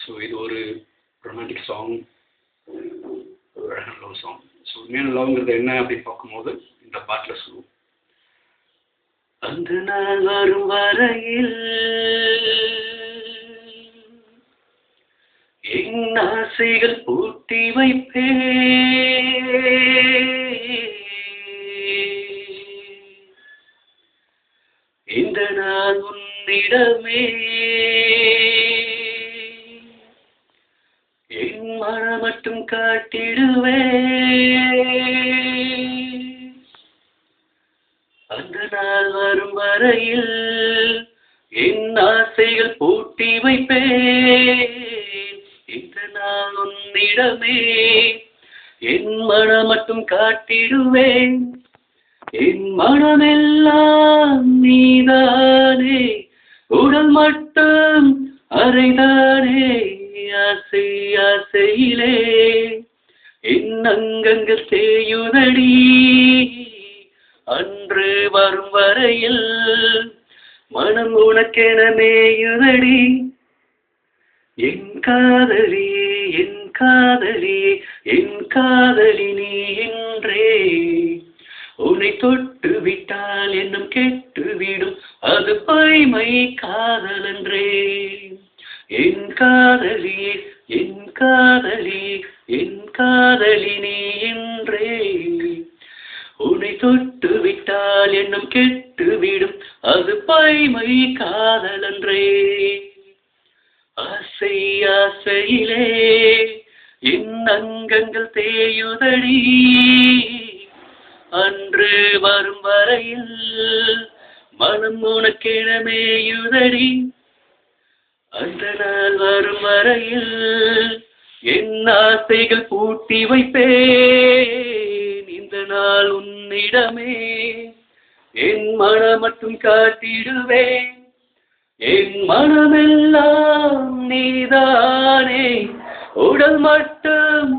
So இது ஒரு romantic song, ஒரு அழகான லவ் சாங். ஸோ உண்மையான லவ்ங்கிறது என்ன அப்படின்னு பார்க்கும்போது இந்த பாட்டில் சொல்லுவோம். அந்த நாள் வரும் வரையில் என் ஆசைகள் பூட்டி வைப்பே, இந்த நாள் உன்னிடமே என் மனம் மட்டும் காட்டிடுவே. அந்த நாள் வரும் வரையில் என் ஆசைகள் பூட்டி வைப்பேன், இந்த நாள் உன்னிடமே என் மனம் மட்டும் காட்டிடுவேன். என் மனமெல்லாம் நீதானே, உடல் மட்டும் அறைதானே, ஆசை ஆசையிலே என் அங்கங்கள் தேயுதடி. அன்று வரும் வரையில் மனம் உனக்கென மேயுதடி. என் காதலி என் காதலி என் காதலி நீ என்றே, உன்னை தொட்டு விட்டால் என்னும் கெட்டுவிடும், அது பொய்மை காதலன்றே. என் காதலி என் காதலி என் காதலி நீ என்றே, உன்னை தொட்டு விட்டால் என்னும் கெட்டுவிடும், அது பொய்மை காதலன்றே. ஆசை ஆசையிலே என் அங்கங்கள் தேயுதடி. அன்று வரும் வரையில் மனம் உனக்கென மேயுதடி. அந்த நாள் வரும் வரையில் என் ஆசைகள் பூட்டி வைப்பேன், இந்த நாள் உன்னிடமே என் மனம் மட்டும் காட்டிடுவேன். என் மனமெல்லாம் நீதானே, உடல் மட்டும்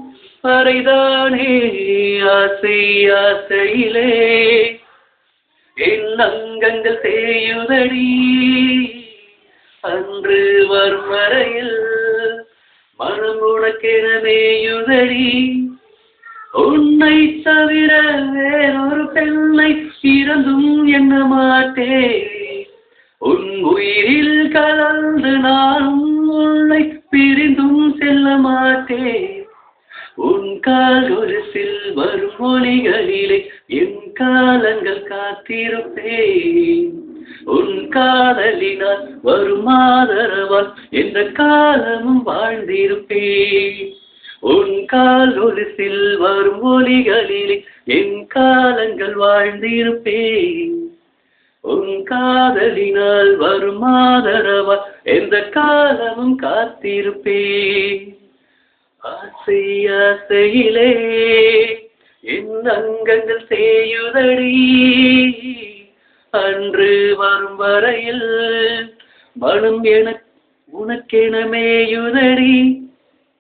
அறைதானே, ஆசை ஆசையிலே என் அங்கங்கள் தேயுதடி. அன்று வரும் வரையில் மனம் உனக்கென மேயுதடி. உன்னை தவிர வேறொரு பெண்ணை இறந்தும் எண்ண மாட்டேன், உன் உயிரில் கலந்து நானும் உன்னை பிரிந்தும் செல்ல மாட்டேன். உன் கால் ஒரு வரும் மொழிகளிலே என் காலங்கள் காத்திருப்பேன். உன் காதலினால் வரும் ஆதரவால் எந்த காலமும் வாழ்ந்திருப்பேன். உன் கால் ஒரு வரும் மொழிகளிலே என் காலங்கள் வாழ்ந்திருப்பேன். உன் காதலினால் வரும் ஆதரவால் எந்த காலமும் காத்திருப்பேன். ஆசை ஆசையிலே என் அங்கங்கள் தேயுதடி. அன்று வரும் வரையில் மனம் உனக்கென மேயுதடி.